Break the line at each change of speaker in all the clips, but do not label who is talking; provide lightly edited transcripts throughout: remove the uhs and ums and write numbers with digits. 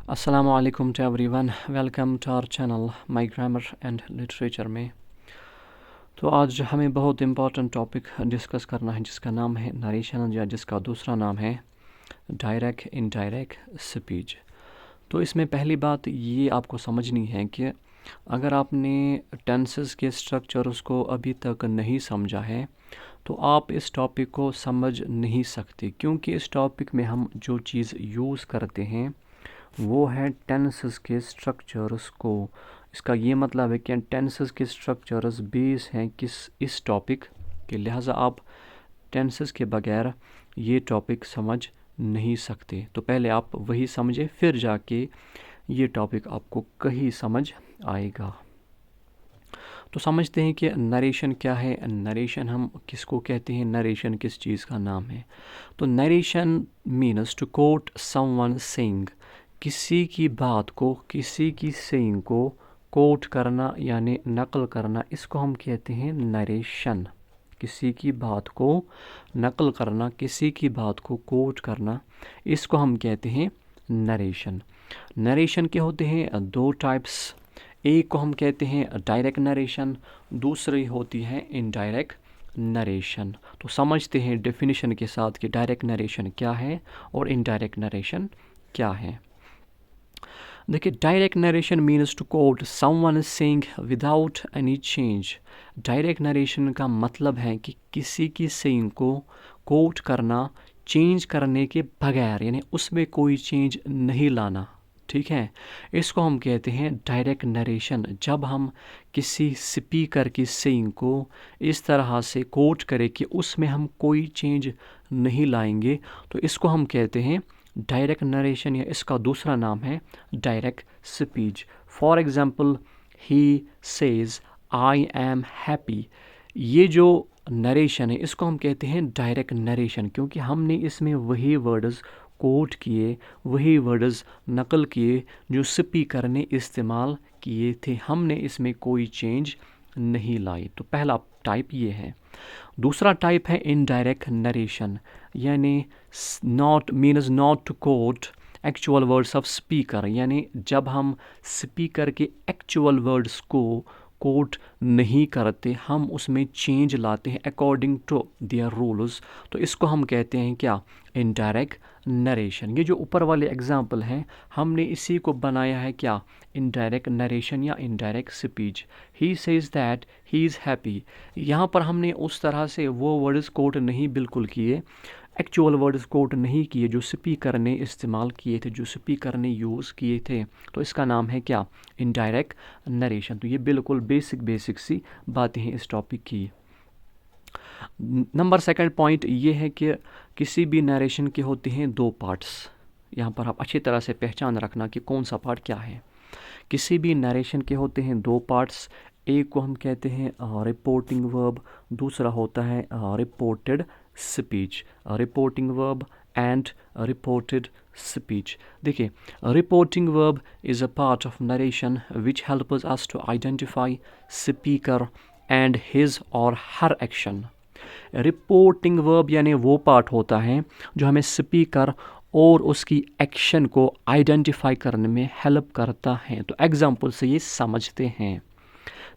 Assalamu alaikum to everyone. Welcome to our channel My Grammar and Literature में। तो आज हमें बहुत इम्पॉर्टेंट टॉपिक डिस्कस करना है जिसका नाम है नरेशन या जिसका दूसरा नाम है डायरेक्ट इनडायरेक्ट स्पीच। तो इसमें पहली बात ये आपको समझनी है कि अगर आपने टेंसेस के स्ट्रक्चर उसको अभी तक नहीं समझा है तो आप इस टॉपिक को समझ नहीं सकते, क्योंकि इस टॉपिक में हम जो चीज़ यूज़ करते हैं वो है टेंसेस के स्ट्रक्चर्स को। इसका ये मतलब है कि टेंसेस के स्ट्रक्चर्स बेस हैं इस टॉपिक के, लिहाजा आप टेंसेस के बगैर ये टॉपिक समझ नहीं सकते। तो पहले आप वही समझे, फिर जाके ये टॉपिक आपको कहीं समझ आएगा। तो समझते हैं कि नरेशन क्या है। नरेशन हम किसको कहते हैं, नरेशन किस चीज़ का नाम है। तो narration means to quote someone saying, किसी की बात को, किसी की सेइंग को कोट करना यानी नकल करना, इसको हम कहते हैं नरेशन। किसी की बात को नकल करना, किसी की बात को कोट करना, इसको हम कहते हैं नरेशन। नरेशन के होते हैं दो टाइप्स। एक को हम कहते हैं डायरेक्ट नरेशन, दूसरी होती है इनडायरेक्ट नरेशन। तो समझते हैं डेफिनेशन के साथ कि डायरेक्ट नरेशन क्या है और इनडायरेक्ट नरेशन क्या है। देखिए, direct narration means to quote someone saying without any change. Direct narration का मतलब है कि किसी की सेइंग को कोट करना चेंज करने के बगैर, यानी उसमें कोई चेंज नहीं लाना। ठीक है, इसको हम कहते हैं डायरेक्ट नरेशन। जब हम किसी स्पीकर की सेइंग को इस तरह से कोट करें कि उसमें हम कोई चेंज नहीं लाएंगे, तो इसको हम कहते हैं डायरेक्ट नरेशन, या इसका दूसरा नाम है direct speech. For example, he says I am happy. ये जो नरेशन है इसको हम कहते हैं डायरेक्ट नरेशन, क्योंकि हमने इसमें वही वर्ड्स कोट किए, वही वर्ड्स नकल किए जो स्पीकर ने इस्तेमाल किए थे। हमने इसमें कोई चेंज नहीं लाई। तो पहला टाइप ये है। दूसरा टाइप है इनडायरेक्ट नरेशन, यानी not means not to quote actual words of speaker, यानी जब हम स्पीकर के एक्चुअल वर्ड्स को कोट नहीं करते, हम उसमें चेंज लाते हैं अकॉर्डिंग टू देयर रूल्स, तो इसको हम कहते हैं क्या, इनडायरेक्ट नरेशन। ये जो ऊपर वाले एग्जाम्पल हैं, हमने इसी को बनाया है क्या, इनडायरेक्ट नरेशन या indirect speech. He says that he is happy. यहाँ पर हमने उस तरह से वो वर्ड्स कोट नहीं बिल्कुल किए, एक्चुअल वर्ड्स कोट नहीं किए जो स्पीकर ने इस्तेमाल किए थे, जो स्पीकर ने यूज़ किए थे। तो इसका नाम है क्या, इनडायरेक्ट नरेशन। तो ये बिल्कुल बेसिक सी बातें हैं इस टॉपिक की। नंबर सेकंड पॉइंट ये है कि किसी भी नरेशन के होते हैं दो पार्ट्स। यहाँ पर आप अच्छी तरह से पहचान रखना कि कौन सा पार्ट क्या है। किसी भी नरेशन के होते हैं दो पार्ट्स। एक को हम कहते हैं रिपोर्टिंग वर्ब, दूसरा होता है reported speech. Reporting verb and reported speech. देखिए, reporting verb is a part of narration which helps us to identify speaker and his or her action. Reporting verb यानी वो पार्ट होता है जो हमें स्पीकर और उसकी एक्शन को आइडेंटिफाई करने में हेल्प करता है। तो एग्जाम्पल से ये समझते हैं।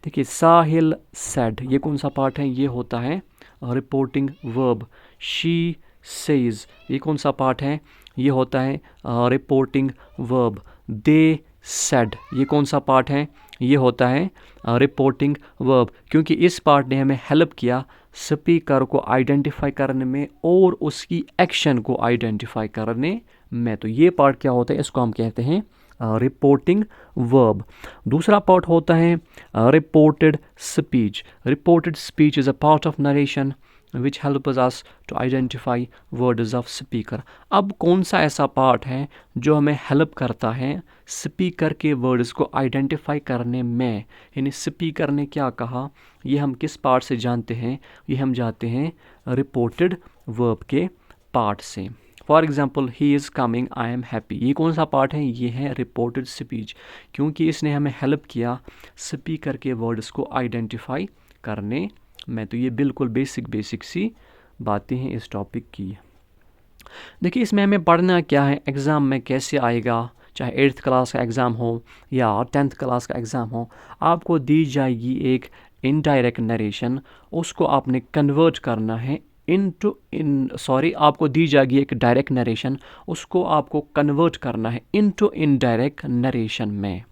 देखिए, साहिल सेड, ये कौन सा पार्ट है, ये होता है रिपोर्टिंग वर्ब। शी सेज, ये कौन सा पार्ट है, ये होता है रिपोर्टिंग वर्ब। दे सेड, ये कौन सा पार्ट है, ये होता है रिपोर्टिंग वर्ब, क्योंकि इस पार्ट ने हमें हेल्प किया स्पीकर को आइडेंटिफाई करने में और उसकी एक्शन को आइडेंटिफाई करने में। तो ये पार्ट क्या होता है, इसको हम कहते हैं रिपोर्टिंग वर्ब। दूसरा पार्ट होता है reported speech. Reported speech is a part of narration which helps us to identify words of speaker. अब कौन सा ऐसा पार्ट है जो हमें हेल्प करता है स्पीकर के वर्ड्स को आइडेंटिफाई करने में, यानी स्पीकर ने क्या कहा, ये हम किस पार्ट से जानते हैं, ये हम जानते हैं रिपोर्टेड वर्ब के पार्ट से। For example, he is coming I am happy, ये कौन सा पार्ट है, ये है रिपोर्टेड स्पीच, क्योंकि इसने हमें हेल्प किया स्पीकर के वर्ड्स को आइडेंटिफाई करने में। तो ये बिल्कुल बेसिक सी बातें हैं इस टॉपिक की। देखिए, इसमें हमें पढ़ना क्या है, एग्ज़ाम में कैसे आएगा, चाहे 8th क्लास का एग्ज़ाम हो या 10th क्लास का एग्ज़ाम हो, आपको दी जाएगी एक इनडायरेक्ट नरेशन, उसको आपने कन्वर्ट करना है आपको दी जाएगी एक डायरेक्ट नरेशन, उसको आपको कन्वर्ट करना है इनटू इनडायरेक्ट नरेशन में।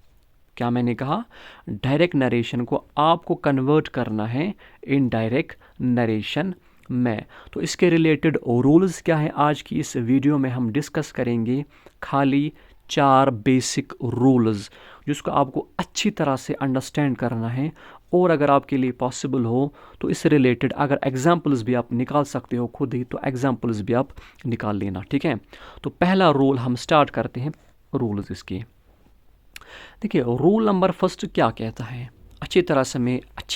क्या मैंने कहा? डायरेक्ट नरेशन को आपको कन्वर्ट करना है इनडायरेक्ट नरेशन में। तो इसके रिलेटेड रूल्स क्या है, आज की इस वीडियो में हम डिस्कस करेंगे खाली 4 बेसिक रूल्स, जिसको आपको अच्छी तरह से अंडरस्टैंड करना है। और अगर आपके लिए पॉसिबल हो तो इससे रिलेटेड अगर एग्जाम्पल्स भी आप निकाल सकते हो खुद ही, तो एग्जाम्पल्स भी आप निकाल लेना, ठीक है। तो पहला रूल हम स्टार्ट करते हैं रूल्स इसके। देखिए, रूल नंबर फर्स्ट क्या कहता है, अच्छी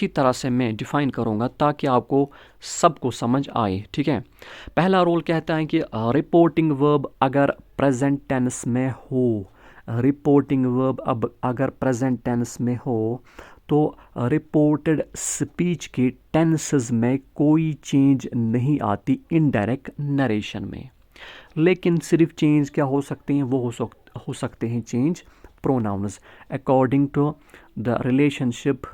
तरह से मैं डिफ़ाइन करूँगा ताकि आपको सबको समझ आए, ठीक है। पहला रूल कहता है कि रिपोर्टिंग वर्ब अगर प्रेजेंट टेंस में हो, रिपोर्टिंग वर्ब अब अगर प्रेजेंट टेंस में हो तो रिपोर्टेड स्पीच के टेंसेस में कोई चेंज नहीं आती इनडायरेक्ट नरेशन में। लेकिन सिर्फ चेंज क्या हो सकते हैं, वो हो सकते हैं change pronouns according to the relationship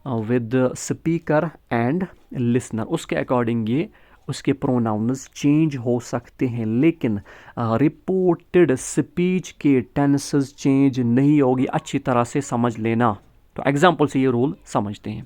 with the speaker and listener. उसके अकॉर्डिंग ये उसके प्रोनाउंस चेंज हो सकते हैं, लेकिन रिपोर्टेड स्पीच के टेंसेस चेंज नहीं होगी। अच्छी तरह से समझ लेना। तो एग्जाम्पल से ये रूल समझते हैं।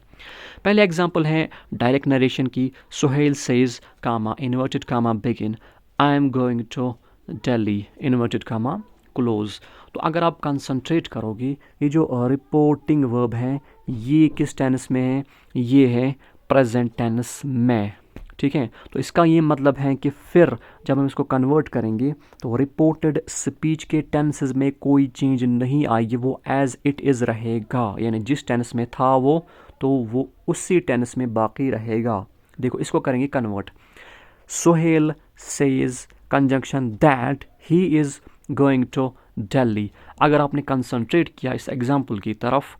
पहले एग्जाम्पल है डायरेक्ट नरेशन की। Suhail says comma inverted comma begin I am going to Delhi inverted comma close. तो अगर आप कंसंट्रेट करोगे, ये जो रिपोर्टिंग वर्ब है ये किस टेंस में है, ये है प्रेजेंट टेंस में, ठीक है। तो इसका ये मतलब है कि फिर जब हम इसको कन्वर्ट करेंगे तो रिपोर्टेड स्पीच के टेंसेस में कोई चेंज नहीं आएगी, वो एज इट इज़ रहेगा, यानी जिस टेंस में था वो, तो वो उसी टेंस में बाकी रहेगा। देखो इसको करेंगे convert. Suhail says conjunction that he is going to Delhi. अगर आपने कंसंट्रेट किया इस एग्जाम्पल की तरफ,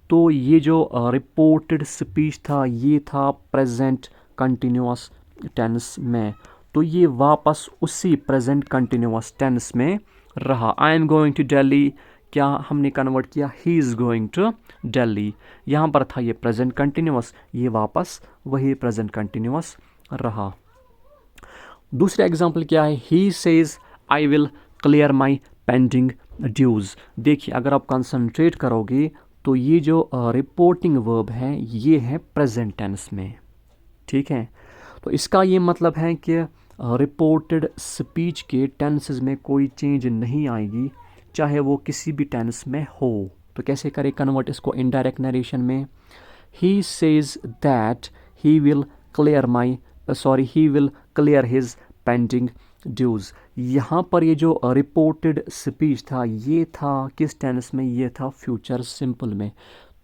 तो ये जो रिपोर्टेड स्पीच था ये था प्रेजेंट कंटिन्यूअस टेंस में, तो ये वापस उसी प्रेजेंट कंटिन्यूअस टेंस में रहा। I am going to Delhi क्या हमने कन्वर्ट किया, he is going to Delhi. यहाँ पर था ये प्रेजेंट कंटिन्यूअस, ये वापस वही प्रेजेंट कंटिन्यूअस रहा। दूसरा एग्जाम्पल क्या है, he says I will clear my pending dues. देखिए अगर आप कंसंट्रेट करोगे तो ये जो रिपोर्टिंग वर्ब है ये है प्रेजेंट टेंस में, ठीक है। तो इसका ये मतलब है कि रिपोर्टेड स्पीच के टेंसेस में कोई चेंज नहीं आएगी, चाहे वो किसी भी टेंस में हो। तो कैसे करें कन्वर्ट इसको इनडायरेक्ट नरेशन में। He says that he will clear his pending dues. यहाँ पर ये जो रिपोर्टेड स्पीच था ये था किस टेंस में, ये था फ्यूचर सिंपल में,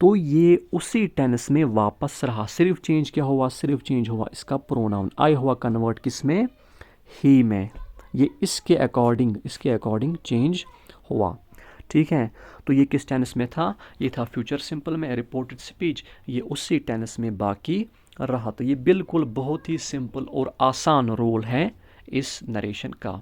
तो ये उसी टेंस में वापस रहा। सिर्फ चेंज क्या हुआ, सिर्फ चेंज हुआ इसका प्रोनाउन, आई हुआ कन्वर्ट किस में, ही में। ये इसके अकॉर्डिंग चेंज हुआ, ठीक है। तो ये किस टेंस में था, ये था फ्यूचर सिंपल में। रिपोर्टेड स्पीच ये उसी टेंस में बाकी रहा। तो ये बिल्कुल बहुत ही सिंपल और आसान रूल है इस नरेशन का।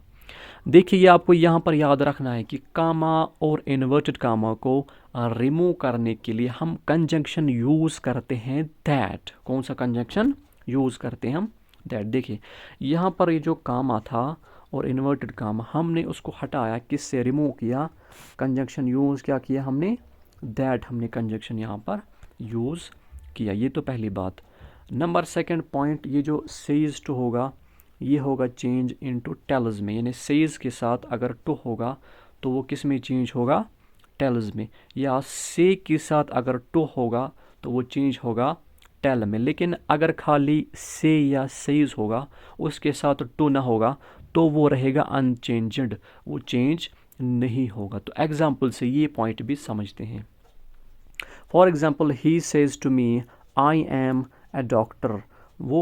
देखिए ये आपको यहाँ पर याद रखना है कि कामा और इन्वर्टेड कामा को रिमूव करने के लिए हम कंजंक्शन यूज़ करते हैं दैट। कौन सा कंजंक्शन यूज़ करते हैं हम, दैट। देखिए यहाँ पर ये जो कामा था और इन्वर्टेड कामा हमने उसको हटाया, किससे रिमूव किया, कंजंक्शन यूज़ क्या किया हमने, दैट हमने कंजंक्शन यहाँ पर यूज़ किया। ये तो पहली बात। नंबर सेकंड पॉइंट, ये जो सेज टू होगा ये होगा चेंज इनटू टेल्स में, यानी सेज के साथ अगर टू होगा तो वो किस में चेंज होगा, टेल्स में। या से के साथ अगर टू होगा तो वो चेंज होगा टेल में। लेकिन अगर खाली से या सेज होगा उसके साथ टू ना होगा तो वो रहेगा अनचेंज्ड, वो चेंज नहीं होगा। तो एग्जाम्पल से ये पॉइंट भी समझते हैं। For example he says to me I am a doctor. वो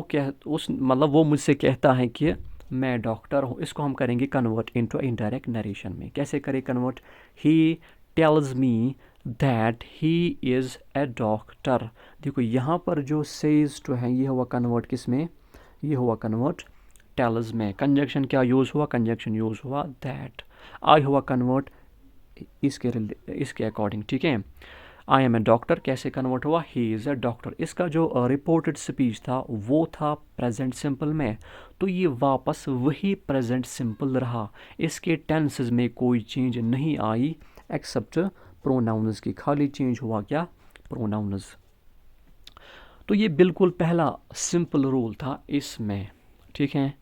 वो मुझसे कहता है कि मैं डॉक्टर हूँ। इसको हम करेंगे कन्वर्ट इनटू इनडायरेक्ट नरेशन में। कैसे करें convert, he tells me that he is a doctor. देखो यहाँ पर जो सेज टू है ये हुआ कन्वर्ट किस में, ये हुआ कन्वर्ट टेल्स में। कंजंक्शन क्या यूज़ हुआ, कंजंक्शन यूज़ हुआ दैट। आई हुआ कन्वर्ट इसके अकॉर्डिंग, ठीक है। आई एम ए डॉक्टर कैसे कन्वर्ट हुआ, ही इज़ अ डॉक्टर। इसका जो रिपोर्टेड स्पीच था वो था प्रेजेंट सिंपल में, तो ये वापस वही प्रेजेंट सिंपल रहा। इसके टेंसेस में कोई चेंज नहीं आई एक्सेप्ट प्रोनाउंस की, खाली चेंज हुआ क्या, प्रोनाउंस। तो ये बिल्कुल पहला सिंपल रूल था इसमें, ठीक है।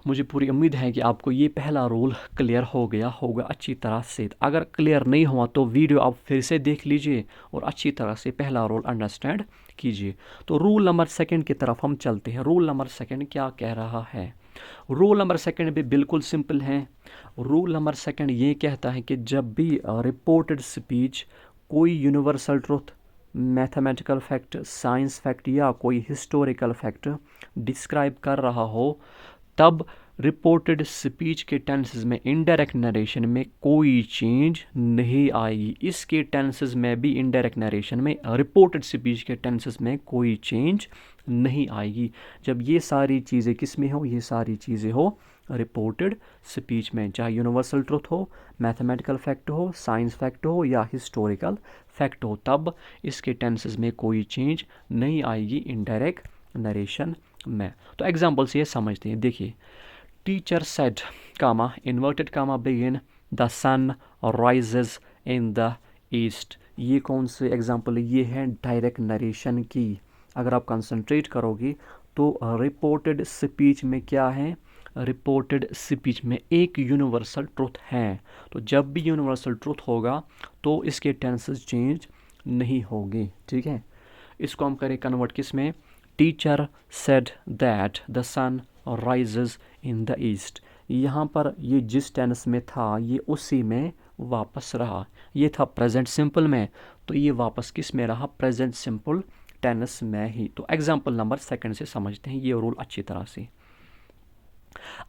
मुझे पूरी उम्मीद है कि आपको ये पहला रूल क्लियर हो गया होगा अच्छी तरह से। अगर क्लियर नहीं हुआ तो वीडियो आप फिर से देख लीजिए और अच्छी तरह से पहला रूल अंडरस्टैंड कीजिए। तो रूल नंबर सेकंड की तरफ हम चलते हैं। रूल नंबर सेकंड क्या कह रहा है? रूल नंबर सेकंड भी बिल्कुल सिंपल है। रूल नंबर सेकंड ये कहता है कि जब भी रिपोर्टेड स्पीच कोई universal truth, mathematical fact, science fact या कोई हिस्टोरिकल फैक्ट डिस्क्राइब कर रहा हो, तब रिपोर्टेड स्पीच के टेंसेस में इनडायरेक्ट नरेशन में कोई चेंज नहीं आएगी। इसके टेंसेस में भी इनडायरेक्ट नरेशन में रिपोर्टेड स्पीच के टेंसेस में कोई चेंज नहीं आएगी। जब ये सारी चीज़ें किस में हो, ये सारी चीज़ें हो रिपोर्टेड स्पीच में, चाहे यूनिवर्सल ट्रुथ हो, मैथमेटिकल फैक्ट हो, साइंस फैक्ट हो या हिस्टोरिकल फैक्ट हो, तब इसके टेंसेस में कोई चेंज नहीं आएगी इनडायरेक्ट नरेशन में। तो एग्जाम्पल से ये समझते हैं। देखिए, teacher said comma inverted comma begin the sun rises in the east. ये कौन से एग्जाम्पल है? ये है डायरेक्ट नरेशन की। अगर आप कंसंट्रेट करोगे तो रिपोर्टेड स्पीच में क्या है, रिपोर्टेड स्पीच में एक यूनिवर्सल ट्रुथ है। तो जब भी यूनिवर्सल ट्रुथ होगा तो इसके टेंसेस चेंज नहीं होंगे, ठीक है। इसको हम करें कन्वर्ट किस में? Teacher said that the sun rises in the east. यहाँ पर ये जिस टेंस में था ये उसी में वापस रहा। ये था प्रेजेंट सिंपल में, तो ये वापस किस में रहा? प्रेजेंट सिंपल टेंस में ही। तो एग्जाम्पल नंबर सेकंड से समझते हैं ये रूल अच्छी तरह से।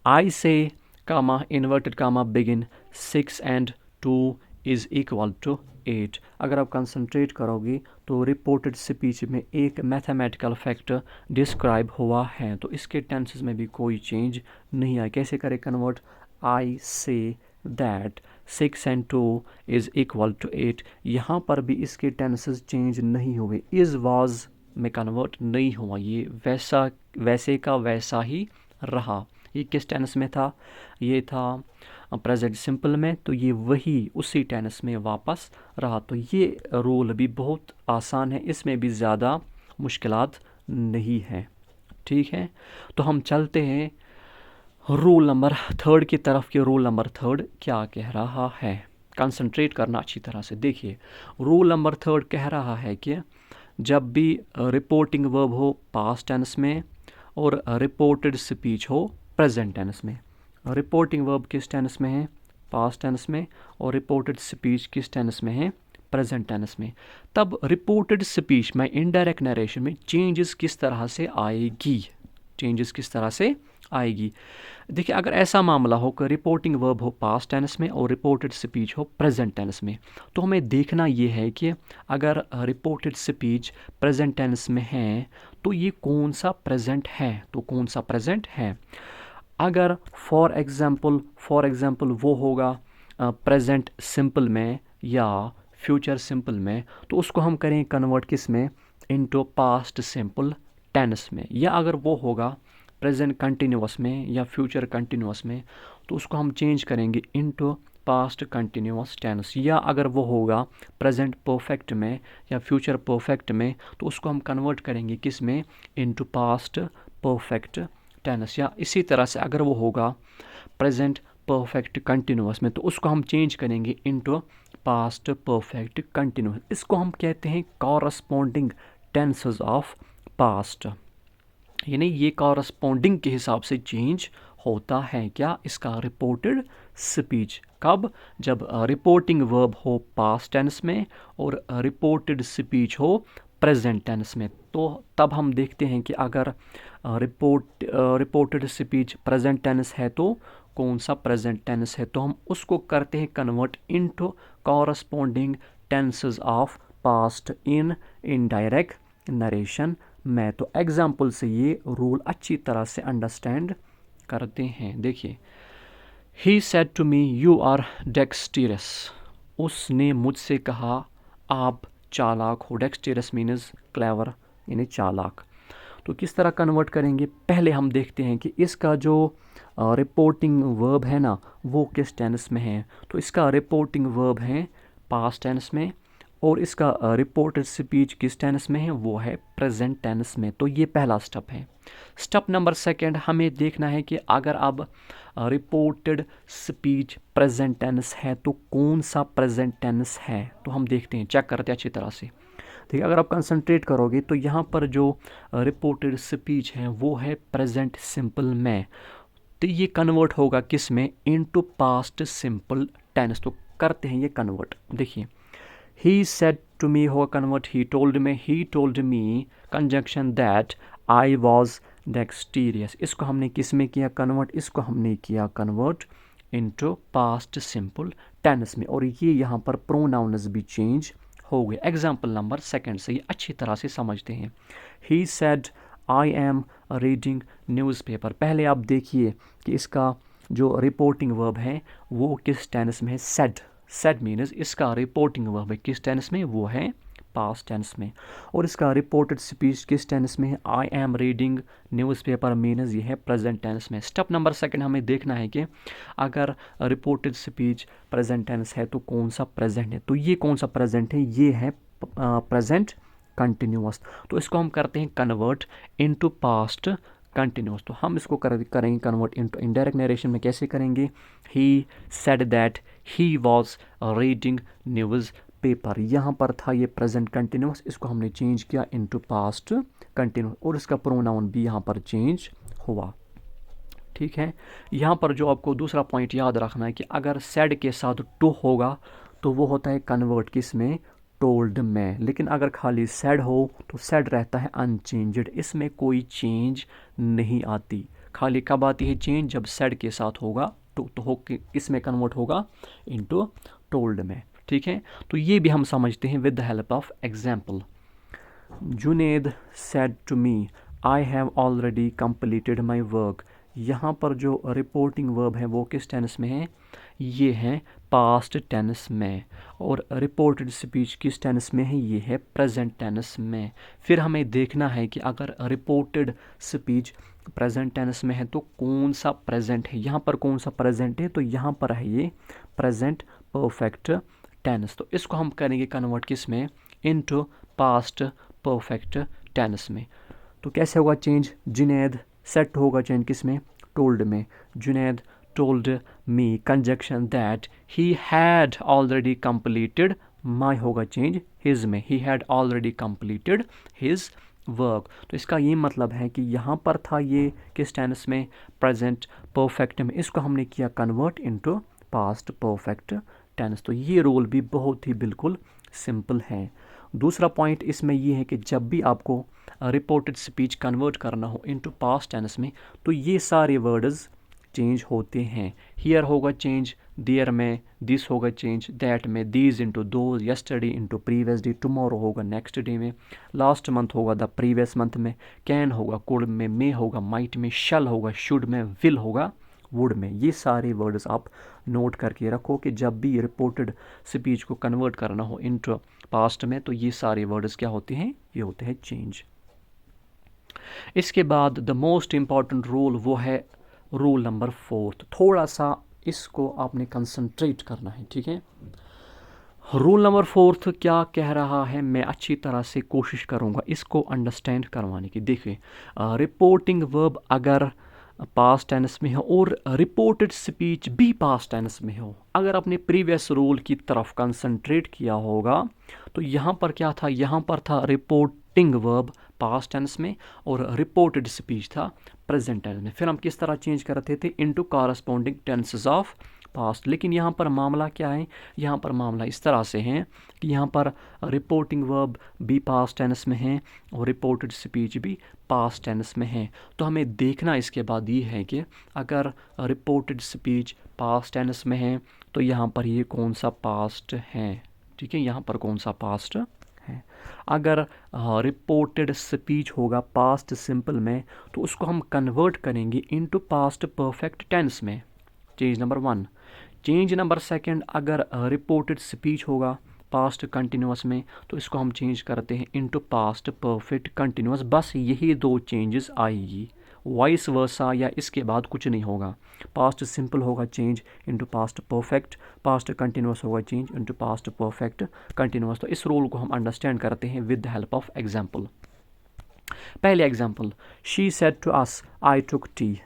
I say comma inverted comma begin 6 and 2 is equal to 8। अगर आप कंसंट्रेट करोगे तो रिपोर्टेड स्पीच में एक मैथमेटिकल फैक्ट डिस्क्राइब हुआ है, तो इसके टेंसेस में भी कोई चेंज नहीं आया। कैसे करें convert? I say that 6 and 2 is equal to 8। यहाँ पर भी इसके टेंसेस चेंज नहीं हुए, इज वाज में कन्वर्ट नहीं हुआ, ये वैसे का वैसा ही रहा। ये किस टेंस में था? ये था प्रेजेंट सिंपल में, तो ये वही उसी टेंस में वापस रहा। तो ये रूल भी बहुत आसान है, इसमें भी ज़्यादा मुश्किलात नहीं है, ठीक है। तो हम चलते हैं रूल नंबर थर्ड की तरफ कि रूल नंबर थर्ड क्या कह रहा है। कंसंट्रेट करना अच्छी तरह से। देखिए, रूल नंबर थर्ड कह रहा है कि जब भी रिपोर्टिंग वर्ब हो पास्ट टेंस में और रिपोर्टेड स्पीच हो प्रेजेंट टेंस में। रिपोर्टिंग वर्ब किस टेंस में है? पास्ट टेंस में। और रिपोर्टेड स्पीच किस टेंस में है? प्रेजेंट टेंस में। तब रिपोर्टेड स्पीच में इनडायरेक्ट नरेशन में चेंजेस किस तरह से आएगी? चेंजेस किस तरह से आएगी? देखिए, अगर ऐसा मामला हो कि रिपोर्टिंग वर्ब हो पास्ट टेंस में और रिपोर्टेड स्पीच हो प्रेजेंट टेंस में, तो हमें देखना ये है कि अगर रिपोर्टेड स्पीच प्रेजेंट टेंस में है तो ये कौन सा प्रेजेंट है, तो कौन सा प्रेजेंट है। अगर फॉर एग्जांपल वो होगा प्रेजेंट सिंपल में या फ्यूचर सिंपल में, तो उसको हम करें कन्वर्ट किस में? इनटू पास्ट सिंपल टेंस में। या अगर वो होगा प्रेजेंट कंटिन्यूअस में या फ्यूचर कंटिन्यूअस में, तो उसको हम चेंज करेंगे इनटू पास्ट कंटिन्यूअस टेंस। या अगर वो होगा प्रेजेंट परफेक्ट में या फ्यूचर परफेक्ट में, तो उसको हम कन्वर्ट करेंगे किस में? Into past perfect tense. या इसी तरह से अगर वो होगा प्रेजेंट परफेक्ट कंटिन्यूअस में, तो उसको हम चेंज करेंगे इनटू पास्ट परफेक्ट कंटिन्यूअस। इसको हम कहते हैं कॉरस्पॉन्डिंग टेंसेस ऑफ पास्ट, यानी ये कॉरस्पॉन्डिंग के हिसाब से चेंज होता है क्या? इसका रिपोर्टेड स्पीच। कब? जब रिपोर्टिंग वर्ब हो पास्ट टेंस में और रिपोर्टेड स्पीच हो प्रेजेंट टेंस में। तो तब हम देखते हैं कि अगर रिपोर्टेड स्पीच प्रेजेंट टेंस है तो कौन सा प्रेजेंट टेंस है, तो हम उसको करते हैं convert into corresponding tenses of past in indirect narration में। तो एग्जाम्पल से ये रूल अच्छी तरह से अंडरस्टैंड करते हैं। देखिए, he said to me you are dexterous. उसने मुझसे कहा आप चालाक हो। डेक्सटेरस मीन्स क्लेवर, यानी चालाक। तो किस तरह कन्वर्ट करेंगे, पहले हम देखते हैं कि इसका जो रिपोर्टिंग वर्ब है ना वो किस टेंस में है। तो इसका रिपोर्टिंग वर्ब है पास्ट टेंस में, और इसका रिपोर्टेड स्पीच किस टेंस में है, वो है प्रेजेंट टेंस में। तो ये पहला स्टेप है। स्टेप नंबर सेकंड, हमें देखना है कि अगर अब रिपोर्टेड स्पीच प्रेजेंट टेंस है तो कौन सा प्रेजेंट टेंस है। तो हम देखते हैं, चेक करते हैं अच्छी तरह से। ठीक है, अगर आप कंसंट्रेट करोगे तो यहाँ पर जो रिपोर्टेड स्पीच है वो है प्रेजेंट सिंपल में। तो ये कन्वर्ट होगा किस में, इनटू पास्ट सिंपल टेंस। तो करते हैं ये कन्वर्ट। देखिए, ही सेड टू मी होगा कन्वर्ट ही टोल्ड में, he told me conjunction that I was dexterous. इसको हमने किस में किया कन्वर्ट, इसको हमने किया convert into past simple tense में, और ये यहाँ पर प्रोनाउन्स भी चेंज हो गए। एग्जाम्पल नंबर सेकंड से ये अच्छी तरह से समझते हैं। He said I am reading newspaper. पहले आप देखिए कि इसका जो रिपोर्टिंग वर्ब है वो किस टेंस में है, सेड। सेड मीन्स इसका रिपोर्टिंग वर्ब है किस टेंस में, वो है पास्ट टेंस में। और इसका रिपोर्टेड स्पीच किस टेंस में है, I am reading newspaper means ये है प्रेजेंट टेंस में। स्टेप नंबर सेकंड, हमें देखना है कि अगर रिपोर्टेड स्पीच प्रेजेंट टेंस है तो कौन सा प्रेजेंट है। तो ये कौन सा प्रेजेंट है, ये है प्रेजेंट कंटिन्यूअस। तो इसको हम करते हैं कन्वर्ट इनटू पास्ट कंटिन्यूअस। तो हम इसको करेंगे कन्वर्ट इनटू इनडायरेक्ट नरेशन में। कैसे करेंगे, he said that he was reading news paper. यहाँ पर था ये प्रेजेंट कंटिन्यूअस, इसको हमने चेंज किया इनटू पास्ट कंटिन्यूअस, और इसका प्रोनाउन भी यहाँ पर चेंज हुआ। ठीक है, यहाँ पर जो आपको दूसरा पॉइंट याद रखना है कि अगर सेड के साथ टू होगा तो वो होता है कन्वर्ट किस में, टोल्ड में। लेकिन अगर खाली सेड हो तो सेड रहता है अनचेंज्ड, इसमें कोई चेंज नहीं आती। खाली कब आती है चेंज, जब सेड के साथ होगा तो हो इसमें कन्वर्ट होगा इनटू टोल्ड में। ठीक है, तो ये भी हम समझते हैं with the help of example. Junaid said to me I have already completed my work. यहाँ पर जो रिपोर्टिंग वर्ब है वो किस टेंस में है, ये है पास्ट टेंस में। और रिपोर्टेड स्पीच किस टेंस में है, ये है प्रेजेंट टेंस में। फिर हमें देखना है कि अगर रिपोर्टेड स्पीच प्रेजेंट टेंस में है तो कौन सा प्रेजेंट है। यहाँ पर कौन सा प्रेजेंट है, तो यहाँ पर है ये प्रेजेंट परफेक्ट टेंस। तो इसको हम करेंगे कन्वर्ट किस में, इनटू पास्ट परफेक्ट टेंस में। तो कैसे होगा चेंज, जुनैद सेट होगा चेंज किस में, टोल्ड में। Junaid told me conjunction that he had already completed, my होगा चेंज हिज में, he had already completed his work. तो इसका ये मतलब है कि यहाँ पर था ये किस टेंस में, प्रेजेंट परफेक्ट में, इसको हमने किया convert into past perfect tense. तो ये रूल भी बहुत ही बिल्कुल सिंपल है। दूसरा पॉइंट इसमें ये है कि जब भी आपको रिपोर्टेड स्पीच कन्वर्ट करना हो इनटू पास्ट टेंस में तो ये सारे वर्ड्स चेंज होते हैं। हियर होगा चेंज देयर में, दिस होगा चेंज दैट में, दीज इनटू दो, yesterday into previous day, tomorrow होगा नेक्स्ट डे में, लास्ट मंथ होगा द प्रीवियस मंथ में, कैन होगा कुड में, मे होगा माइट में, शल होगा शुड में, विल होगा वुड में। ये सारे वर्ड्स आप नोट करके रखो कि जब भी रिपोर्टेड स्पीच को कन्वर्ट करना हो इनटू पास्ट में तो ये सारे वर्ड्स क्या होते हैं, ये होते हैं चेंज। इसके बाद द मोस्ट इम्पॉर्टेंट रूल वो है रूल नंबर 4। थोड़ा सा इसको आपने कंसंट्रेट करना है। ठीक है, रूल नंबर 4 क्या कह रहा है, मैं अच्छी तरह से कोशिश करूँगा इसको अंडरस्टैंड करवाने की। देखिए, रिपोर्टिंग वर्ब अगर पास्ट टेंस में हो और रिपोर्टेड स्पीच भी पास्ट टेंस में हो, अगर आपने प्रीवियस रूल की तरफ कंसंट्रेट किया होगा तो यहाँ पर क्या था, यहाँ पर था रिपोर्टिंग वर्ब पास्ट टेंस में और रिपोर्टेड स्पीच था प्रेजेंट टेंस में। फिर हम किस तरह चेंज करते थे, into corresponding tenses of past. लेकिन यहाँ पर मामला क्या है, यहाँ पर मामला इस तरह से है कि यहाँ पर रिपोर्टिंग वर्ब भी पास्ट टेंस में है और रिपोर्टेड स्पीच भी पास्ट टेंस में है। तो हमें देखना इसके बाद ये है कि अगर रिपोर्टेड स्पीच पास्ट टेंस में है तो यहाँ पर ये कौन सा पास्ट है। ठीक है, यहाँ पर कौन सा पास्ट है। अगर रिपोर्टेड स्पीच होगा पास्ट सिंपल में तो उसको हम कन्वर्ट करेंगे इनटू पास्ट परफेक्ट टेंस में। Change number 1। Change number second, अगर रिपोर्टेड स्पीच होगा पास्ट कंटिन्यूस में तो इसको हम चेंज करते हैं इनटू पास्ट परफेक्ट कंटिन्यूस। बस यही दो चेंजेस आएगी, वाइस वर्सा या इसके बाद कुछ नहीं होगा। पास्ट सिंपल होगा change into past perfect, past continuous होगा change into past perfect continuous. तो इस रूल को हम अंडरस्टैंड करते हैं with the help of example. पहले example, she said to us I took tea.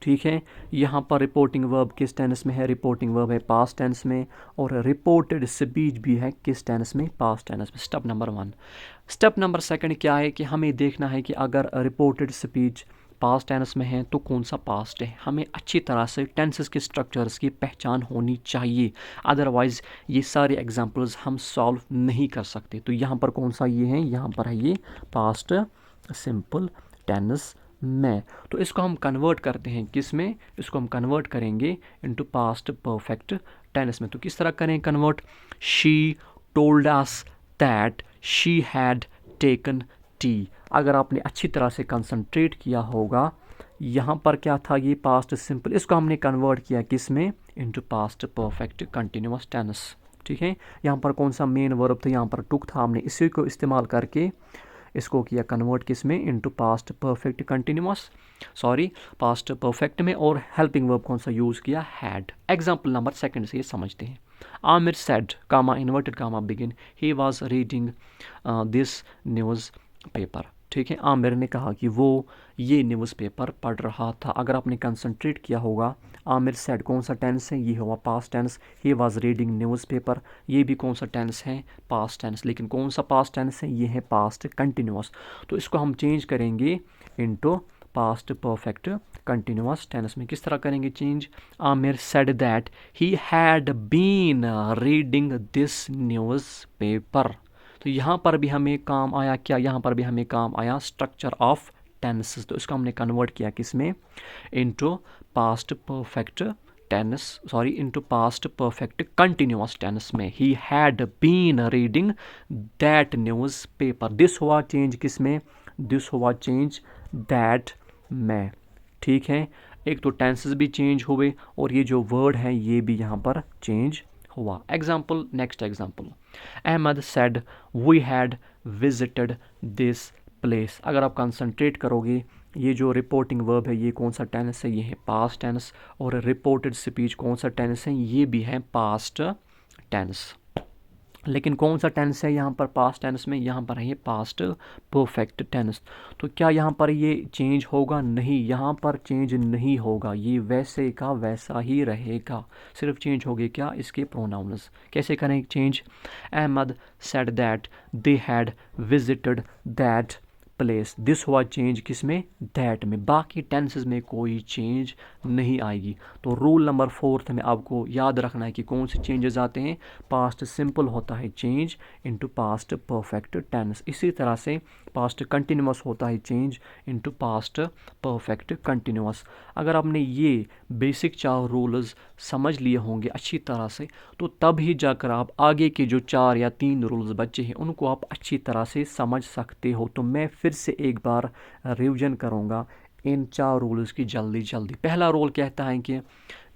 ठीक है, यहाँ पर रिपोर्टिंग वर्ब किस टेंस में है? रिपोर्टिंग वर्ब है पास्ट टेंस में, और रिपोर्टेड स्पीच भी है किस टेंस में? पास्ट टेंस में। Step number 1। स्टेप नंबर 2 क्या है कि हमें देखना है कि अगर रिपोर्टेड स्पीच पास्ट टेंस में है तो कौन सा पास्ट है। हमें अच्छी तरह से टेंसेस के स्ट्रक्चर्स की पहचान होनी चाहिए, अदरवाइज ये सारे एग्जांपल्स हम सॉल्व नहीं कर सकते। तो यहाँ पर कौन सा ये है? यहाँ पर है ये पास्ट सिंपल टेंस में। तो इसको हम कन्वर्ट करते हैं किस में? इसको हम कन्वर्ट करेंगे इनटू पास्ट परफेक्ट टेंस में। तो किस तरह करें convert? She told us that she had taken T. अगर आपने अच्छी तरह से कंसंट्रेट किया होगा, यहाँ पर क्या था? ये पास्ट सिंपल, इसको हमने कन्वर्ट किया किस में? Into past perfect continuous tense. ठीक है, यहाँ पर कौन सा मेन वर्ब था? यहाँ पर टुक था, हमने इसी को इस्तेमाल करके इसको किया कन्वर्ट किस में? Into past perfect continuous, sorry past perfect में। और हेल्पिंग वर्ब कौन सा यूज़ किया? हैड। एग्जाम्पल नंबर 2 से ये समझते हैं। Aamir said comma inverted comma begin he was reading this newspaper. ठीक है, आमिर ने कहा कि वो ये न्यूज़पेपर पढ़ रहा था। अगर आपने कंसंट्रेट किया होगा, आमिर सेड कौन सा टेंस है? ये हुआ past tense. He was reading newspaper, ये भी कौन सा टेंस है? Past tense. लेकिन कौन सा पास्ट टेंस है? ये है पास्ट कंटिन्यूअस। तो इसको हम चेंज करेंगे into past perfect continuous tense में। किस तरह करेंगे change? Aamir said that he had been reading this newspaper. तो यहाँ पर भी हमें काम आया क्या? यहाँ पर भी हमें काम आया स्ट्रक्चर ऑफ टेंसेस। तो इसको हमने कन्वर्ट किया किस में? Into past perfect tense, sorry into past perfect continuous tense में। He had been reading that newspaper. This हुआ चेंज किस में? दिस हुआ चेंज दैट में। ठीक है, एक तो टेंसेस भी चेंज हुए और ये जो वर्ड है ये भी यहाँ पर चेंज हुआ। Example, next example, Ahmed said we had visited this place. अगर आप कंसंट्रेट करोगे, ये जो रिपोर्टिंग वर्ब है ये कौन सा टेंस है? ये है पास्ट टेंस। और रिपोर्टेड स्पीच कौन सा टेंस है? ये भी है पास्ट टेंस। लेकिन कौन सा टेंस है यहाँ पर पास्ट टेंस में? यहाँ पर है ये पास्ट परफेक्ट टेंस। तो क्या यहाँ पर ये चेंज होगा? नहीं, यहाँ पर चेंज नहीं होगा, ये वैसे का वैसा ही रहेगा। सिर्फ चेंज होगी क्या? इसके प्रोनाउंस। कैसे करें change? Ahmed said that they had visited that place. This हुआ चेंज किस में? दैट में। बाकी टेंसेस में कोई चेंज नहीं आएगी। तो रूल नंबर 4 में आपको याद रखना है कि कौन से चेंजेस आते हैं। पास्ट सिंपल होता है change into past perfect tense. इसी तरह से पास्ट कंटिन्यूअस होता है change into past perfect continuous. अगर आपने ये बेसिक 4 रूल्स समझ लिए होंगे अच्छी तरह से, तो तब ही जाकर आप आगे के जो 4 या 3 रूल्स बचे हैं उनको आप अच्छी तरह से समझ सकते हो। तो मैं फिर से एक बार रिवीजन करूँगा इन 4 रूल्स की जल्दी जल्दी। पहला रूल कहता है कि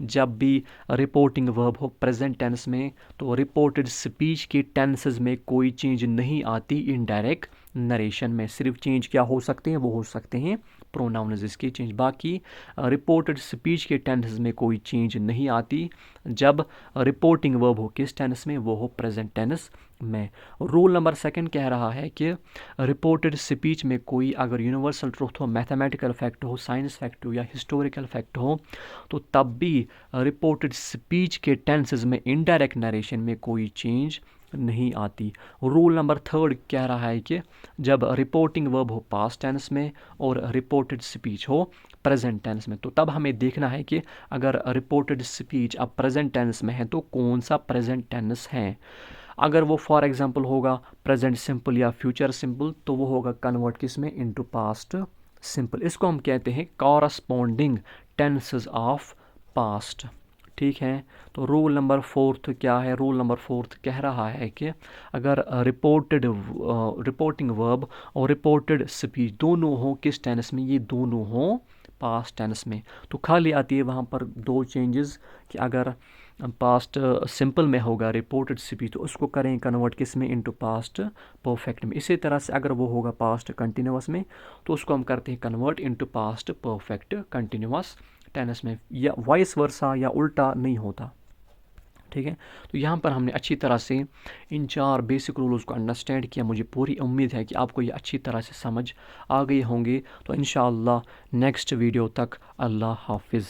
जब भी रिपोर्टिंग वर्ब हो प्रेजेंट टेंस में तो रिपोर्टेड स्पीच के टेंसेस में कोई चेंज नहीं आती। इनडायरेक्ट नरेशन में सिर्फ चेंज क्या हो सकते हैं? वो हो सकते हैं प्रोनाउंस इसके चेंज। बाकी रिपोर्टेड स्पीच के टेंसेस में कोई चेंज नहीं आती जब रिपोर्टिंग वर्ब हो किस टेंस में? वो हो प्रेजेंट टेंस में। रूल नंबर 2 कह रहा है कि रिपोर्टेड स्पीच में कोई अगर यूनिवर्सल ट्रूथ हो, मैथमेटिकल फैक्ट हो, साइंस फैक्ट हो या हिस्टोरिकल फैक्ट हो, तो तब भी रिपोर्टेड स्पीच के टेंसेस में इनडायरेक्ट नरेशन में कोई चेंज नहीं आती। रूल नंबर 3 कह रहा है कि जब रिपोर्टिंग वर्ब हो पास्ट टेंस में और रिपोर्टेड स्पीच हो प्रेजेंट टेंस में, तो तब हमें देखना है कि अगर रिपोर्टेड स्पीच अब प्रेजेंट टेंस में है तो कौन सा प्रेजेंट टेंस है। अगर वो फॉर एग्जांपल होगा प्रेजेंट सिंपल या फ्यूचर सिंपल तो वो होगा कन्वर्ट किस में? Into past simple. इसको हम कहते हैं कॉरस्पॉन्डिंग टेंसेस ऑफ पास्ट। ठीक है, तो रूल नंबर 4 क्या है? रूल नंबर 4 कह रहा है कि अगर रिपोर्टिंग वर्ब और रिपोर्टेड स्पीच दोनों हो किस टेंस में? ये दोनों हो पास्ट टेंस में। तो खाली आती है वहाँ पर 2 चेंजेस कि अगर पास्ट सिंपल में होगा रिपोर्टेड स्पीच, तो उसको करें कन्वर्ट किस में, इनटू पास्ट परफेक्ट में। इसी तरह से अगर वो होगा पास्ट कंटिन्यूअस में तो उसको हम करते हैं convert into past perfect continuous tense में, या वाइस वर्सा या उल्टा नहीं होता। ठीक है, तो यहाँ पर हमने अच्छी तरह से इन 4 बेसिक रूल्स को अंडरस्टैंड किया। मुझे पूरी उम्मीद है कि आपको ये अच्छी तरह से समझ आ गए होंगे। तो इंशाअल्लाह नेक्स्ट वीडियो तक अल्लाह हाफिज़।